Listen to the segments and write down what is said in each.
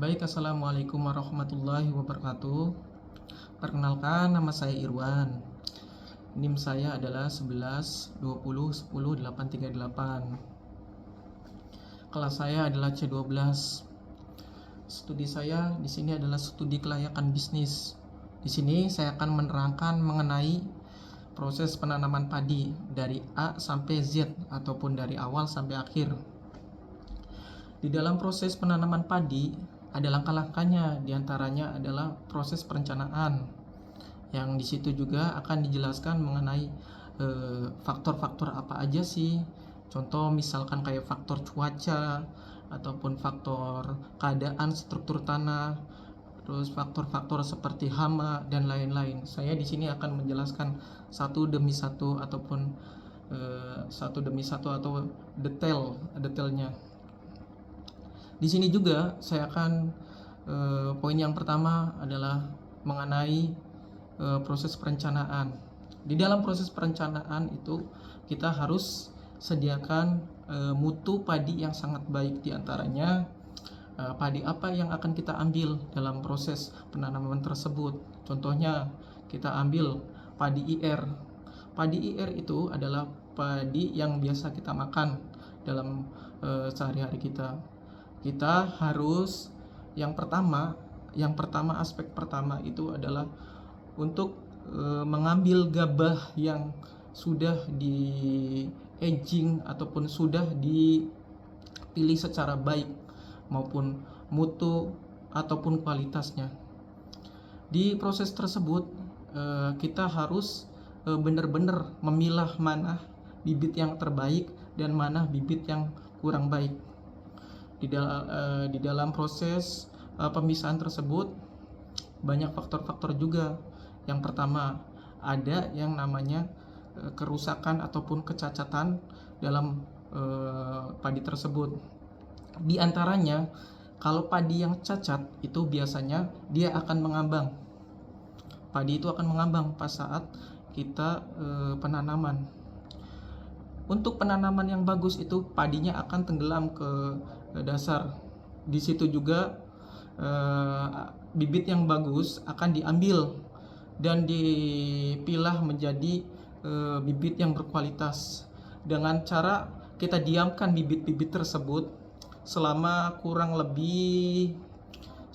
Baik, Assalamualaikum warahmatullahi wabarakatuh. Perkenalkan, nama saya Irwan. NIM saya adalah 11 20 10 838. Kelas saya adalah C12. Studi saya di sini adalah studi kelayakan bisnis. Di sini saya akan menerangkan mengenai proses penanaman padi dari A sampai Z ataupun dari awal sampai akhir. Di dalam proses penanaman padi ada langkah-langkahnya, diantaranya adalah proses perencanaan, yang disitu juga akan dijelaskan mengenai faktor-faktor apa aja sih. Contoh misalkan kayak faktor cuaca ataupun faktor keadaan struktur tanah, terus faktor-faktor seperti hama dan lain-lain. Saya di sini akan menjelaskan satu demi satu ataupun atau detailnya. Di sini juga saya akan poin yang pertama adalah mengenai proses perencanaan. Di dalam proses perencanaan itu kita harus sediakan mutu padi yang sangat baik, diantaranya padi apa yang akan kita ambil dalam proses penanaman tersebut. Contohnya kita ambil padi IR. Padi IR itu adalah padi yang biasa kita makan dalam sehari-hari kita. Kita harus yang pertama aspek pertama itu adalah untuk mengambil gabah yang sudah di aging ataupun sudah dipilih secara baik maupun mutu ataupun kualitasnya. Di proses tersebut kita harus benar-benar memilah mana bibit yang terbaik dan mana bibit yang kurang baik. Di dalam proses pemisahan tersebut banyak faktor-faktor juga. Yang pertama, ada yang namanya kerusakan ataupun kecacatan dalam padi tersebut. Di antaranya, kalau padi yang cacat itu biasanya dia akan mengambang. Padi itu akan mengambang pas saat kita penanaman. Untuk penanaman yang bagus itu padinya akan tenggelam ke dasar. Di situ juga bibit yang bagus akan diambil dan dipilah menjadi bibit yang berkualitas dengan cara kita diamkan bibit-bibit tersebut selama kurang lebih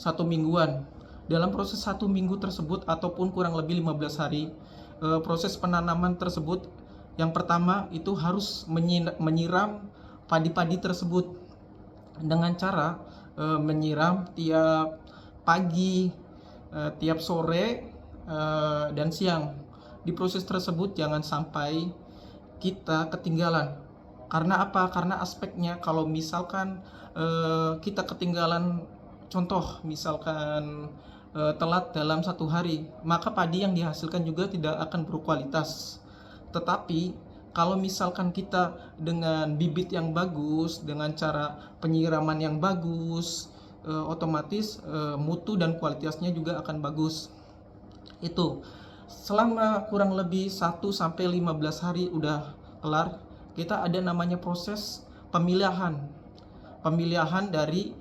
1 mingguan. Dalam proses 1 minggu tersebut ataupun kurang lebih 15 hari, proses penanaman tersebut yang pertama itu harus menyiram padi-padi tersebut dengan cara menyiram tiap pagi, tiap sore, dan siang. Di proses tersebut jangan sampai kita ketinggalan. Karena apa? Karena aspeknya kalau misalkan kita ketinggalan, contoh misalkan telat dalam 1 hari, maka padi yang dihasilkan juga tidak akan berkualitas. Tetapi kalau misalkan kita dengan bibit yang bagus, dengan cara penyiraman yang bagus, otomatis mutu dan kualitasnya juga akan bagus. Itu selama kurang lebih 1-15 hari udah kelar, kita ada namanya proses pemilihan dari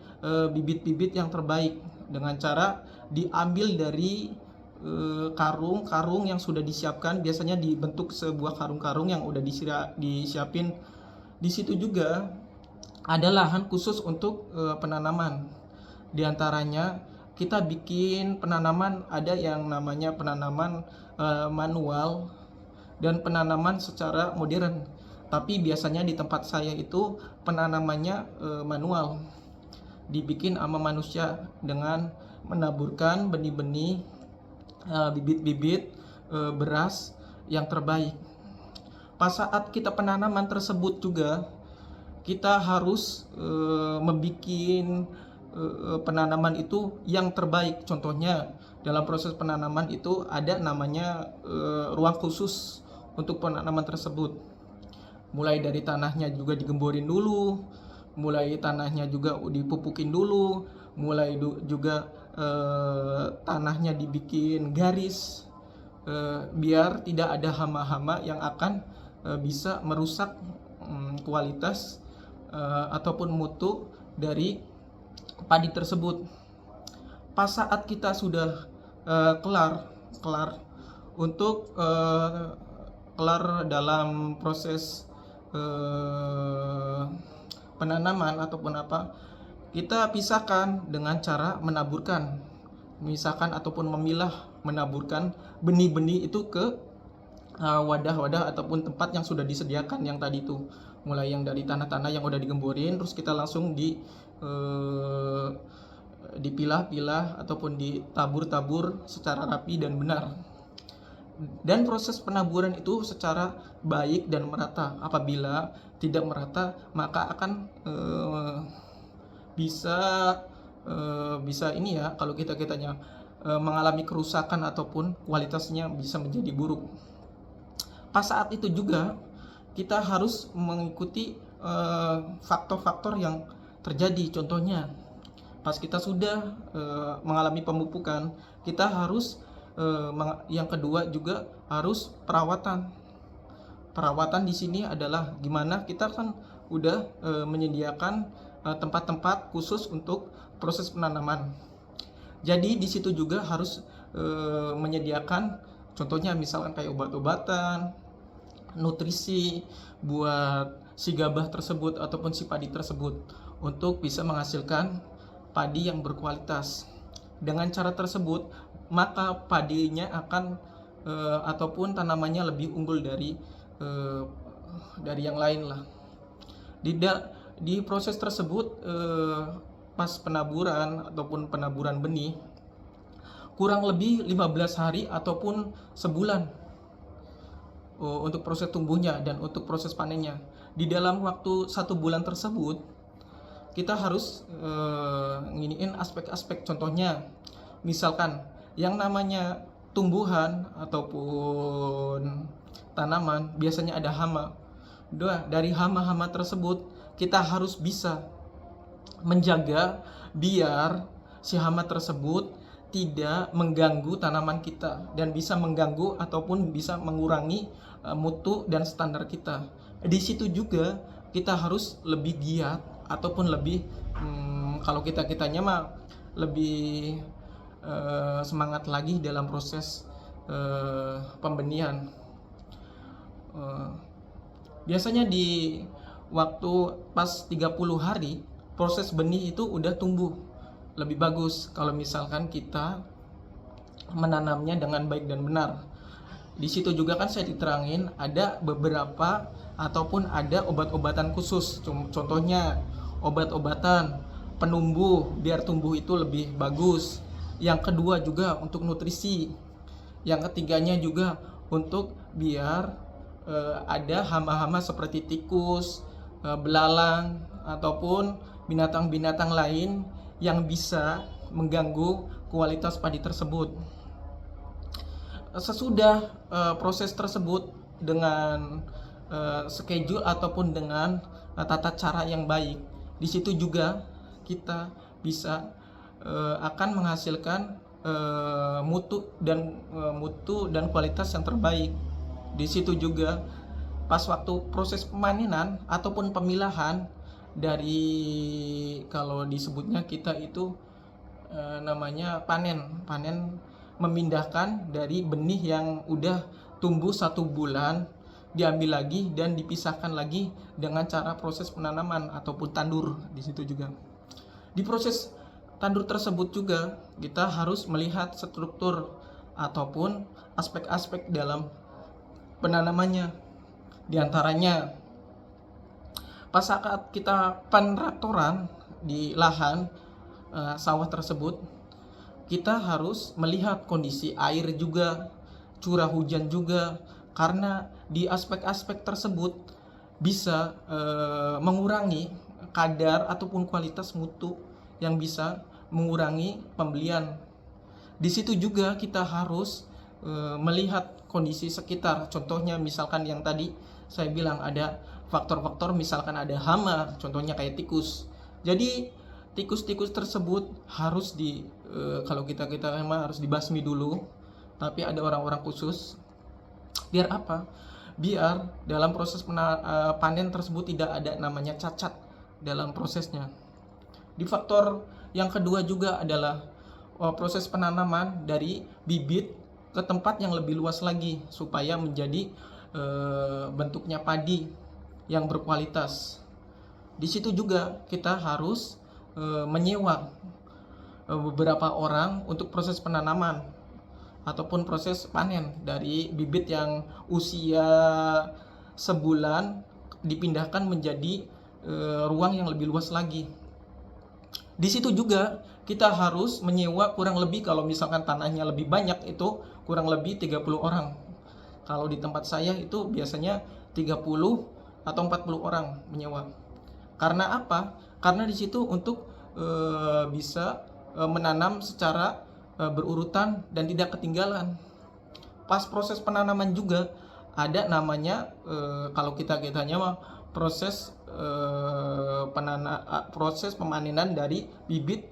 bibit-bibit yang terbaik dengan cara diambil dari karung yang sudah disiapkan. Biasanya dibentuk sebuah karung-karung yang udah disiapin. Di situ juga ada lahan khusus untuk penanaman. Di antaranya kita bikin penanaman, ada yang namanya penanaman manual dan penanaman secara modern. Tapi biasanya di tempat saya itu penanamannya manual, dibikin sama manusia dengan menaburkan benih-benih bibit-bibit beras yang terbaik. Pas saat kita penanaman tersebut juga kita harus membuat penanaman itu yang terbaik. Contohnya dalam proses penanaman itu ada namanya ruang khusus untuk penanaman tersebut. Mulai dari tanahnya juga digemborin dulu, mulai tanahnya juga dipupukin dulu, mulai juga tanahnya dibikin garis biar tidak ada hama-hama yang akan bisa merusak kualitas ataupun mutu dari padi tersebut. Pas saat kita sudah kelar untuk kelar dalam proses penanaman ataupun apa, kita pisahkan dengan cara menaburkan, misalkan ataupun memilah, menaburkan benih-benih itu ke wadah-wadah ataupun tempat yang sudah disediakan yang tadi itu, mulai yang dari tanah-tanah yang udah digemburin, terus kita langsung dipilah-pilah ataupun ditabur-tabur secara rapi dan benar. Dan proses penaburan itu secara baik dan merata. Apabila tidak merata, maka akan bisa ini ya, kalau kitanya mengalami kerusakan ataupun kualitasnya bisa menjadi buruk. Pas saat itu juga kita harus mengikuti faktor-faktor yang terjadi. Contohnya, pas kita sudah mengalami pemupukan, kita harus yang kedua juga harus perawatan. Perawatan di sini adalah gimana kita kan udah menyediakan tempat-tempat khusus untuk proses penanaman. Jadi di situ juga harus menyediakan, contohnya misalkan kayak obat-obatan, nutrisi buat si gabah tersebut ataupun si padi tersebut untuk bisa menghasilkan padi yang berkualitas. Dengan cara tersebut, maka padinya akan ataupun tanamannya lebih unggul dari yang lain lah. Di proses tersebut, pas penaburan ataupun penaburan benih, kurang lebih 15 hari ataupun sebulan untuk proses tumbuhnya dan untuk proses panennya. Di dalam waktu 1 bulan tersebut, kita harus nginiin aspek-aspek. Contohnya, misalkan yang namanya tumbuhan ataupun tanaman biasanya ada hama. Dari hama-hama tersebut kita harus bisa menjaga biar si hama tersebut tidak mengganggu tanaman kita dan bisa mengganggu ataupun bisa mengurangi mutu dan standar kita. Di situ juga kita harus lebih giat ataupun lebih kalau kitanya mah lebih semangat lagi dalam proses pembenihan. Biasanya di waktu pas 30 hari proses benih itu udah tumbuh lebih bagus kalau misalkan kita menanamnya dengan baik dan benar. Di situ juga kan saya diterangin ada beberapa ataupun ada obat-obatan khusus. Contohnya obat-obatan penumbuh biar tumbuh itu lebih bagus. Yang kedua juga untuk nutrisi. Yang ketiganya juga untuk biar ada hama-hama seperti tikus, belalang ataupun binatang-binatang lain yang bisa mengganggu kualitas padi tersebut. Sesudah proses tersebut dengan schedule ataupun dengan tata cara yang baik, di situ juga kita bisa akan menghasilkan mutu dan kualitas yang terbaik. Di situ juga pas waktu proses pemanenan ataupun pemilahan dari, kalau disebutnya kita itu namanya panen memindahkan dari benih yang udah tumbuh 1 bulan, diambil lagi dan dipisahkan lagi dengan cara proses penanaman ataupun tandur. Di situ juga di proses tandur tersebut juga kita harus melihat struktur ataupun aspek-aspek dalam penanamannya. Di antaranya pas saat kita penraktoran di lahan sawah tersebut, kita harus melihat kondisi air juga, curah hujan juga, karena di aspek-aspek tersebut bisa mengurangi kadar ataupun kualitas mutu yang bisa mengurangi pembelian. Di situ juga kita harus melihat kondisi sekitar. Contohnya misalkan yang tadi saya bilang ada faktor-faktor, misalkan ada hama, contohnya kayak tikus. Jadi tikus-tikus tersebut harus kalau kita emang harus dibasmi dulu. Tapi ada orang-orang khusus. Biar apa? Biar dalam proses panen tersebut tidak ada namanya cacat dalam prosesnya. Di faktor yang kedua juga adalah proses penanaman dari bibit ke tempat yang lebih luas lagi supaya menjadi bentuknya padi yang berkualitas. Di situ juga kita harus menyewa beberapa orang untuk proses penanaman ataupun proses panen dari bibit yang usia sebulan dipindahkan menjadi ruang yang lebih luas lagi. Di situ juga kita harus menyewa kurang lebih, kalau misalkan tanahnya lebih banyak itu kurang lebih 30 orang. Kalau di tempat saya itu biasanya 30 atau 40 orang menyewa. Karena apa? Karena di situ untuk bisa menanam secara berurutan dan tidak ketinggalan. Pas proses penanaman juga ada namanya kalau kitanya mah proses proses pemanenan dari bibit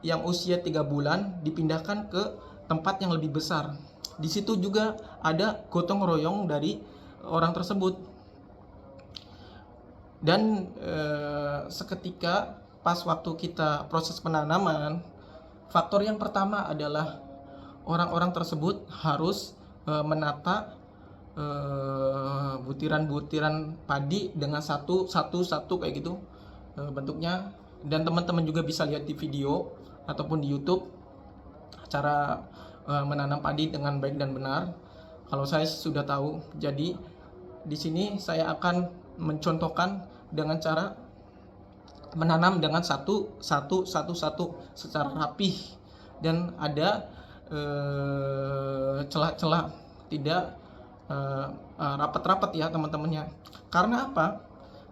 yang usia 3 bulan dipindahkan ke tempat yang lebih besar. Di situ juga ada gotong royong dari orang tersebut. Dan seketika pas waktu kita proses penanaman, faktor yang pertama adalah orang-orang tersebut harus menata butiran-butiran padi dengan satu kayak gitu bentuknya. Dan teman-teman juga bisa lihat di video ataupun di YouTube cara menanam padi dengan baik dan benar. Kalau saya sudah tahu, jadi di sini saya akan mencontohkan dengan cara menanam dengan satu secara rapih dan ada celah-celah, tidak rapat-rapat ya teman-temannya. Karena apa?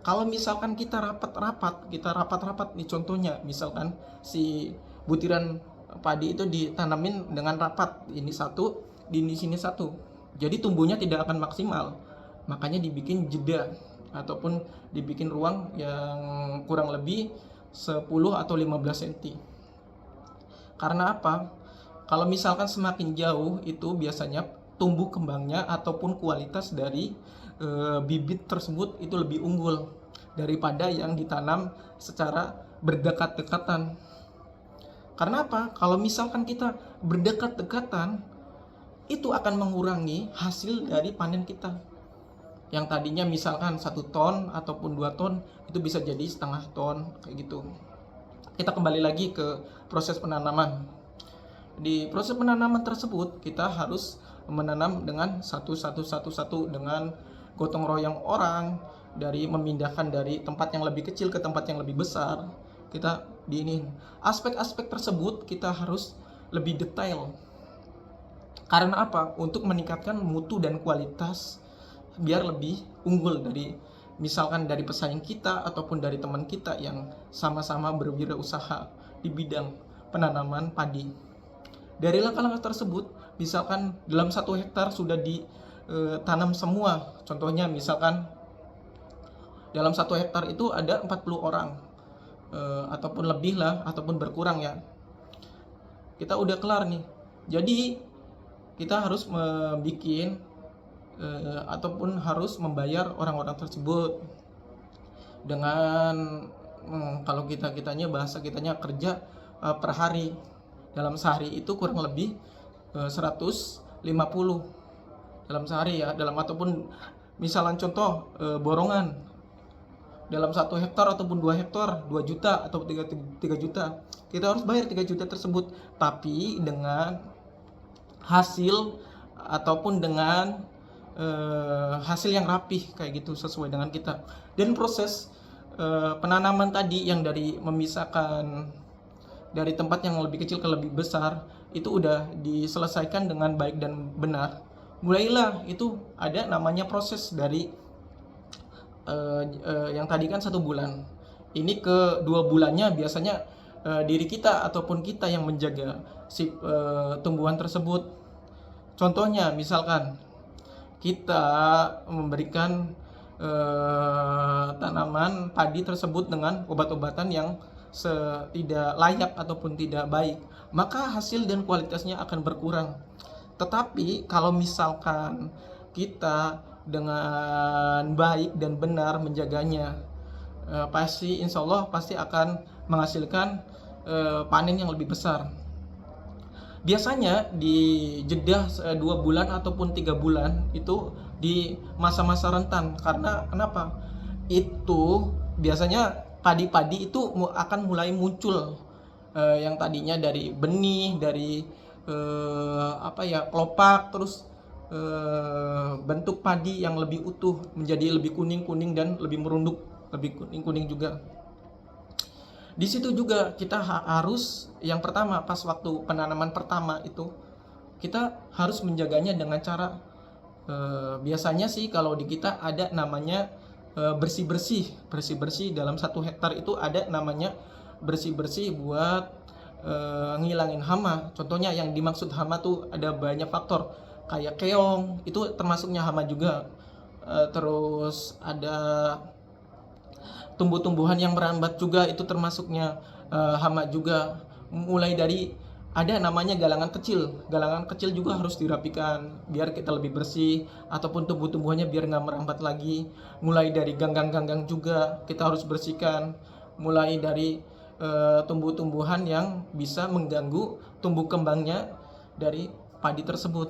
Kalau misalkan kita rapat-rapat nih, contohnya misalkan si butiran padi itu ditanamin dengan rapat, ini satu, di sini satu, jadi tumbuhnya tidak akan maksimal. Makanya dibikin jeda ataupun dibikin ruang yang kurang lebih 10 atau 15 cm. Karena apa? Kalau misalkan semakin jauh itu biasanya tumbuh kembangnya ataupun kualitas dari bibit tersebut itu lebih unggul daripada yang ditanam secara berdekat-dekatan. Karena apa? Kalau misalkan kita berdekat-dekatan, itu akan mengurangi hasil dari panen kita. Yang tadinya misalkan 1 ton ataupun 2 ton, itu bisa jadi setengah ton kayak gitu. Kita kembali lagi ke proses penanaman. Di proses penanaman tersebut kita harus menanam dengan satu dengan gotong royong orang, dari memindahkan dari tempat yang lebih kecil ke tempat yang lebih besar. Kita diinin aspek-aspek tersebut kita harus lebih detail. Karena apa? Untuk meningkatkan mutu dan kualitas biar lebih unggul dari misalkan dari pesaing kita ataupun dari teman kita yang sama-sama berwirausaha di bidang penanaman padi. Dari langkah-langkah tersebut, misalkan dalam 1 hektar sudah ditanam semua. Contohnya misalkan dalam 1 hektar itu ada 40 orang ataupun lebih lah, ataupun berkurang ya. Kita udah kelar nih. Jadi kita harus membuat ataupun harus membayar orang-orang tersebut dengan kalau bahasa kitanya kerja per hari. Dalam sehari itu kurang lebih 150 dalam sehari ya, dalam ataupun misalnya contoh borongan dalam 1 hektar ataupun 2 hektar 2 juta atau 3 juta, kita harus bayar 3 juta tersebut, tapi dengan hasil ataupun dengan hasil yang rapih kayak gitu sesuai dengan kita. Dan proses penanaman tadi yang dari memisahkan dari tempat yang lebih kecil ke lebih besar itu udah diselesaikan dengan baik dan benar. Mulailah itu ada namanya proses dari yang tadi kan 1 bulan, ini ke 2 bulannya biasanya diri kita ataupun kita yang menjaga si tumbuhan tersebut. Contohnya misalkan kita memberikan tanaman padi tersebut dengan obat-obatan yang tidak layak ataupun tidak baik, maka hasil dan kualitasnya akan berkurang. Tetapi kalau misalkan kita dengan baik dan benar menjaganya, insya Allah pasti akan menghasilkan panen yang lebih besar. Biasanya di jeda 2 bulan ataupun 3 bulan itu di masa-masa rentan. Karena kenapa? Itu biasanya padi-padi itu akan mulai muncul, yang tadinya dari benih, dari kelopak, terus bentuk padi yang lebih utuh menjadi lebih kuning-kuning dan lebih merunduk, lebih kuning-kuning juga. Di situ juga kita harus, yang pertama pas waktu penanaman pertama itu kita harus menjaganya dengan cara, biasanya sih kalau di kita ada namanya bersih-bersih dalam 1 hektar itu ada namanya bersih-bersih buat ngilangin hama. Contohnya yang dimaksud hama tuh ada banyak faktor, kayak keong itu termasuknya hama juga. Terus ada tumbuh-tumbuhan yang merambat juga itu termasuknya hama juga. Mulai dari ada namanya galangan kecil juga harus dirapikan biar kita lebih bersih, ataupun tumbuh-tumbuhannya biar nggak merambat lagi. Mulai dari ganggang-ganggang juga kita harus bersihkan, mulai dari tumbuh-tumbuhan yang bisa mengganggu tumbuh kembangnya dari padi tersebut.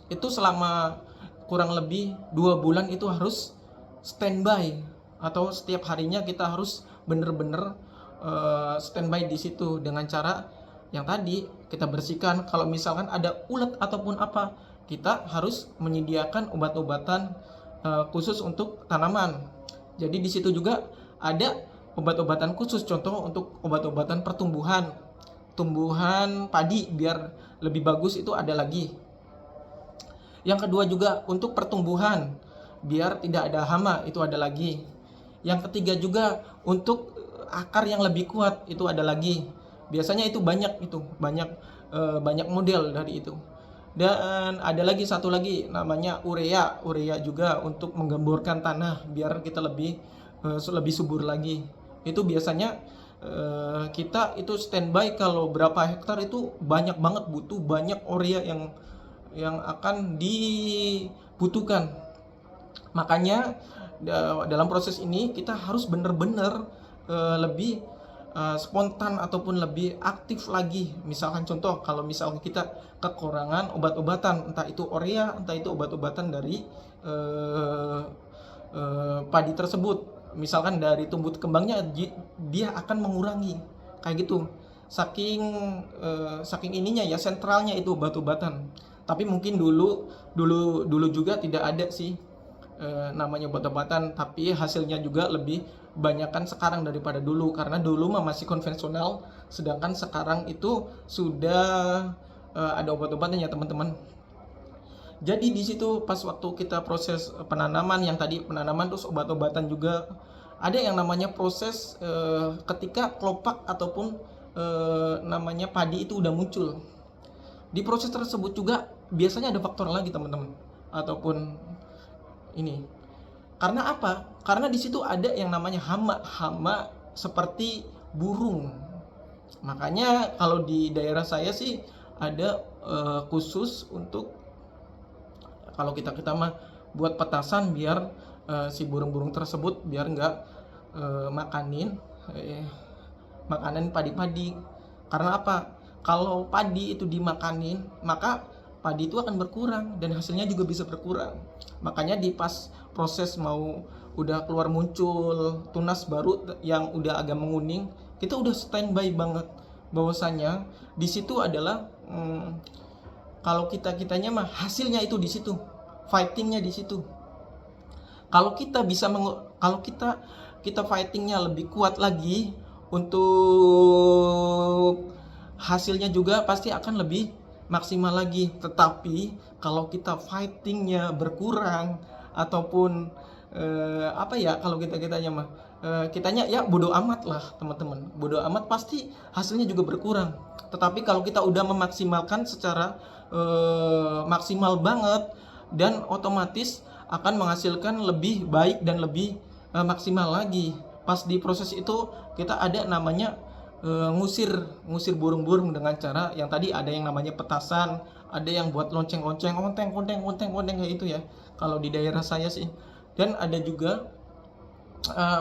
Itu selama kurang lebih 2 bulan itu harus standby, atau setiap harinya kita harus bener-bener standby di situ dengan cara yang tadi kita bersihkan. Kalau misalkan ada ulat ataupun apa, kita harus menyediakan obat-obatan khusus untuk tanaman. Jadi di situ juga ada obat-obatan khusus, contoh untuk obat-obatan tumbuhan padi biar lebih bagus itu ada lagi. Yang kedua juga untuk pertumbuhan biar tidak ada hama itu ada lagi. Yang ketiga juga untuk akar yang lebih kuat itu ada lagi. Biasanya itu banyak model dari itu. Dan ada lagi satu lagi namanya urea juga untuk menggemburkan tanah biar kita lebih subur lagi. Itu biasanya kita itu standby kalau berapa hektar itu banyak banget, butuh banyak urea yang akan dibutuhkan. Makanya dalam proses ini kita harus benar-benar lebih spontan ataupun lebih aktif lagi. Misalkan contoh, kalau misalkan kita kekurangan obat-obatan, entah itu urea, entah itu obat-obatan dari padi tersebut, misalkan dari tumbuh kembangnya dia akan mengurangi kayak gitu. Saking ininya ya, sentralnya itu obat-obatan. Tapi mungkin dulu juga tidak ada sih namanya obat-obatan, tapi hasilnya juga lebih banyakkan sekarang daripada dulu, karena dulu masih konvensional, sedangkan sekarang itu sudah ada obat-obatan ya teman-teman. Jadi di situ pas waktu kita proses penanaman, yang tadi penanaman terus obat-obatan juga ada yang namanya proses ketika kelopak ataupun namanya padi itu udah muncul. Di proses tersebut juga biasanya ada faktor lagi teman-teman, ataupun ini. Karena apa? Karena di situ ada yang namanya hama seperti burung. Makanya kalau di daerah saya sih ada khusus untuk kalau kita mah buat petasan biar si burung-burung tersebut biar nggak makanin makanan padi-padi. Karena apa? Kalau padi itu dimakanin, maka padi itu akan berkurang dan hasilnya juga bisa berkurang. Makanya di pas proses mau udah keluar muncul tunas baru yang udah agak menguning, kita udah standby banget bahwasanya di situ adalah kalau kitanya mah hasilnya itu di situ, fightingnya di situ. Kalau kita bisa kalau kita fightingnya lebih kuat lagi, untuk hasilnya juga pasti akan lebih maksimal lagi. Tetapi kalau kita fightingnya berkurang ataupun kalau kitanya ya bodo amat lah teman-teman, bodo amat, pasti hasilnya juga berkurang. Tetapi kalau kita udah memaksimalkan secara maksimal banget, dan otomatis akan menghasilkan lebih baik dan lebih maksimal lagi. Pas di proses itu kita ada namanya ngusir burung-burung dengan cara yang tadi ada yang namanya petasan, ada yang buat lonceng-lonceng, onteng kayak itu ya kalau di daerah saya sih. Dan ada juga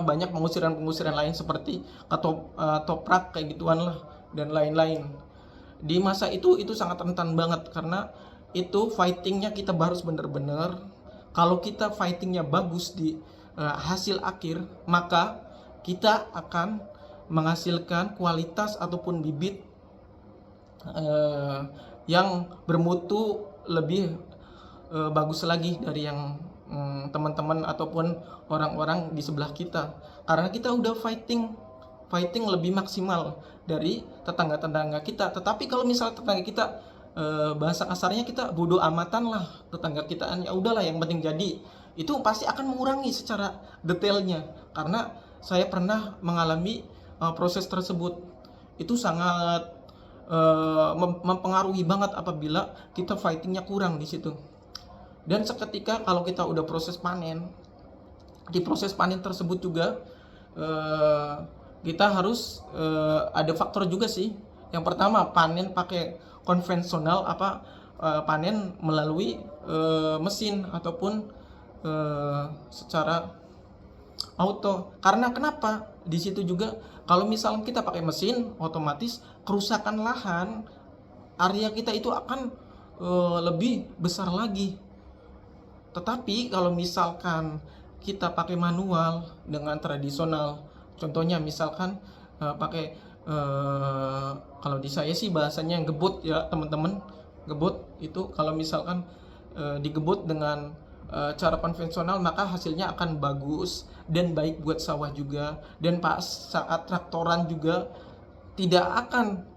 banyak pengusiran lain seperti toprak kayak gituan lah. dan lain-lain. Di masa itu sangat rentan banget, karena itu fightingnya kita harus bener-bener, kalau kita fightingnya bagus di hasil akhir, maka kita akan menghasilkan kualitas ataupun bibit yang bermutu lebih bagus lagi dari yang teman-teman ataupun orang-orang di sebelah kita, karena kita udah fighting lebih maksimal dari tetangga-tetangga kita. Tetapi kalau misalnya tetangga kita bahasa kasarnya kita bodoh amatan lah, tetangga kita ya udahlah yang penting jadi, itu pasti akan mengurangi secara detailnya. Karena saya pernah mengalami proses tersebut. Itu sangat mempengaruhi banget apabila kita fightingnya kurang di situ. Dan seketika kalau kita udah proses panen, di proses panen tersebut juga kita harus ada faktor juga sih. Yang pertama, panen pakai konvensional panen melalui mesin ataupun secara auto. Karena kenapa? Di situ juga kalau misalnya kita pakai mesin, otomatis kerusakan lahan area kita itu akan lebih besar lagi. Tetapi kalau misalkan kita pakai manual dengan tradisional, contohnya misalkan pakai kalau di saya sih bahasanya gebut ya teman-teman. Gebut itu kalau misalkan digebut dengan cara konvensional, maka hasilnya akan bagus dan baik buat sawah juga, dan pas saat traktoran juga tidak akan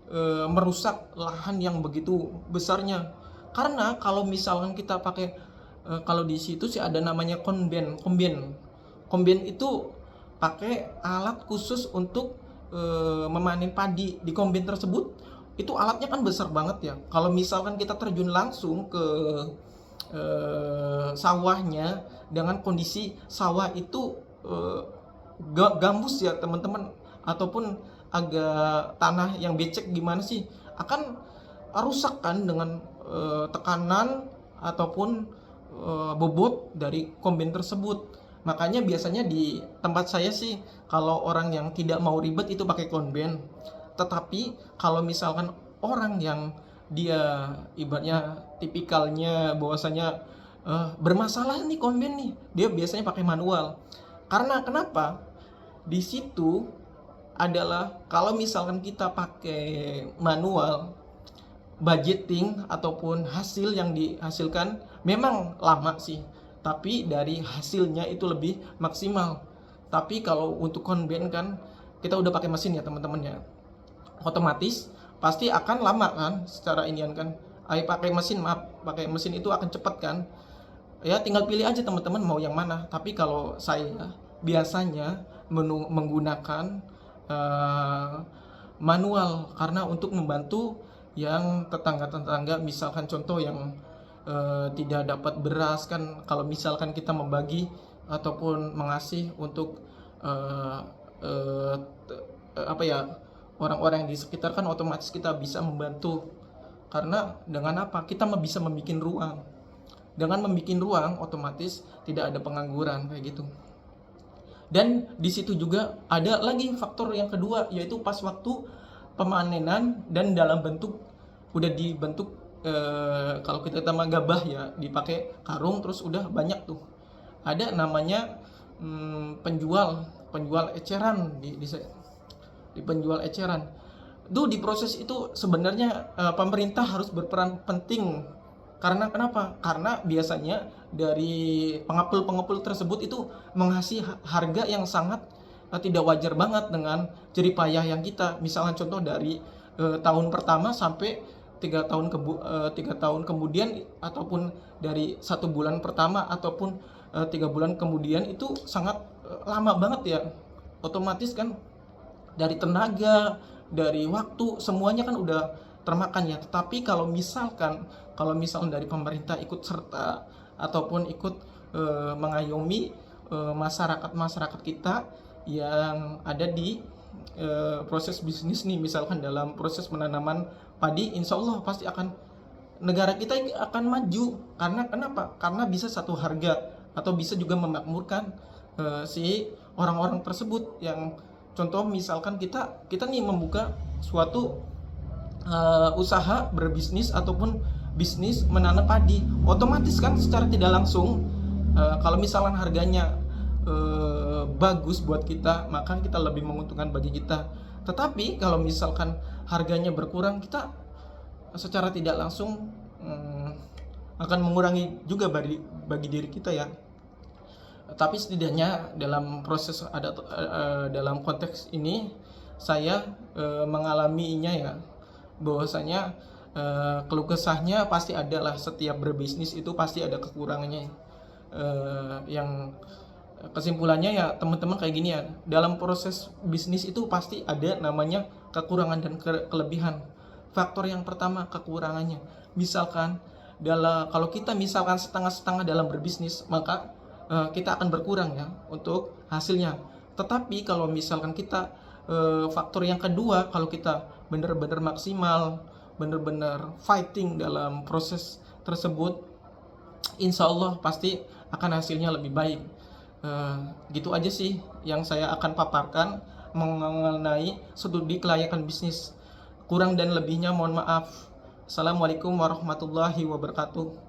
merusak lahan yang begitu besarnya. Karena kalau misalkan kita pakai kalau di situ sih ada namanya komben itu pakai alat khusus untuk memanen padi. Di komben tersebut itu alatnya kan besar banget ya. Kalau misalkan kita terjun langsung ke sawahnya dengan kondisi sawah itu gambus ya teman-teman, ataupun agak tanah yang becek gimana sih, akan rusak kan dengan tekanan ataupun bobot dari komben tersebut. Makanya biasanya di tempat saya sih kalau orang yang tidak mau ribet itu pakai komben. Tetapi kalau misalkan orang yang dia ibaratnya tipikalnya bahwasanya bermasalah nih komben nih, dia biasanya pakai manual. Karena kenapa? Di situ adalah kalau misalkan kita pakai manual, budgeting ataupun hasil yang dihasilkan memang lama sih, tapi dari hasilnya itu lebih maksimal. Tapi kalau untuk komben kan kita udah pakai mesin ya teman-teman ya, otomatis pasti akan lama kan secara inian kan. Pakai mesin itu akan cepat kan ya, tinggal pilih aja teman-teman mau yang mana. Tapi kalau saya biasanya menggunakan manual, karena untuk membantu yang tetangga-tetangga, misalkan contoh yang tidak dapat beras kan, kalau misalkan kita membagi ataupun mengasih untuk orang-orang di sekitar kan, otomatis kita bisa membantu. Karena dengan apa? Kita bisa membuat ruang. Dengan membuat ruang, otomatis tidak ada pengangguran kayak gitu. Dan di situ juga ada lagi faktor yang kedua, yaitu pas waktu pemanenan dan dalam bentuk udah dibentuk kalau kita tambah gabah ya, dipakai karung terus udah banyak tuh. Ada namanya penjual eceran di penjual eceran. Tuh di proses itu sebenarnya pemerintah harus berperan penting. Karena kenapa? Karena biasanya dari pengepul tersebut itu mengasih harga yang sangat tidak wajar banget dengan jerih payah yang kita. Misalnya contoh dari tahun pertama sampai 3 tahun kemudian, ataupun dari 1 bulan pertama ataupun 3 bulan kemudian, itu sangat lama banget ya. Otomatis kan dari tenaga, dari waktu, semuanya kan udah termakan ya. Tetapi kalau misalkan dari pemerintah ikut serta ataupun ikut mengayomi masyarakat kita yang ada di proses bisnis nih, misalkan dalam proses penanaman padi, insya Allah pasti akan negara kita akan maju. Karena kenapa? Karena bisa satu harga, atau bisa juga memakmurkan si orang-orang tersebut yang Contoh misalkan kita nih membuka suatu usaha berbisnis ataupun bisnis menanam padi, otomatis kan secara tidak langsung kalau misalkan harganya bagus buat kita, maka kita lebih menguntungkan bagi kita. Tetapi kalau misalkan harganya berkurang, kita secara tidak langsung akan mengurangi juga bagi diri kita ya. Tapi setidaknya dalam proses dalam konteks ini saya mengalaminya ya, bahwasanya keluh kesahnya pasti ada lah. Setiap berbisnis itu pasti ada kekurangannya. Yang kesimpulannya ya teman-teman kayak gini ya, dalam proses bisnis itu pasti ada namanya kekurangan dan kelebihan. Faktor yang pertama kekurangannya, misalkan kalau kita misalkan setengah-setengah dalam berbisnis, maka kita akan berkurang ya untuk hasilnya. Tetapi kalau misalkan kita faktor yang kedua, kalau kita benar-benar maksimal, benar-benar fighting dalam proses tersebut, insya Allah pasti akan hasilnya lebih baik. Gitu aja sih yang saya akan paparkan mengenai studi kelayakan bisnis. Kurang dan lebihnya mohon maaf. Assalamualaikum warahmatullahi wabarakatuh.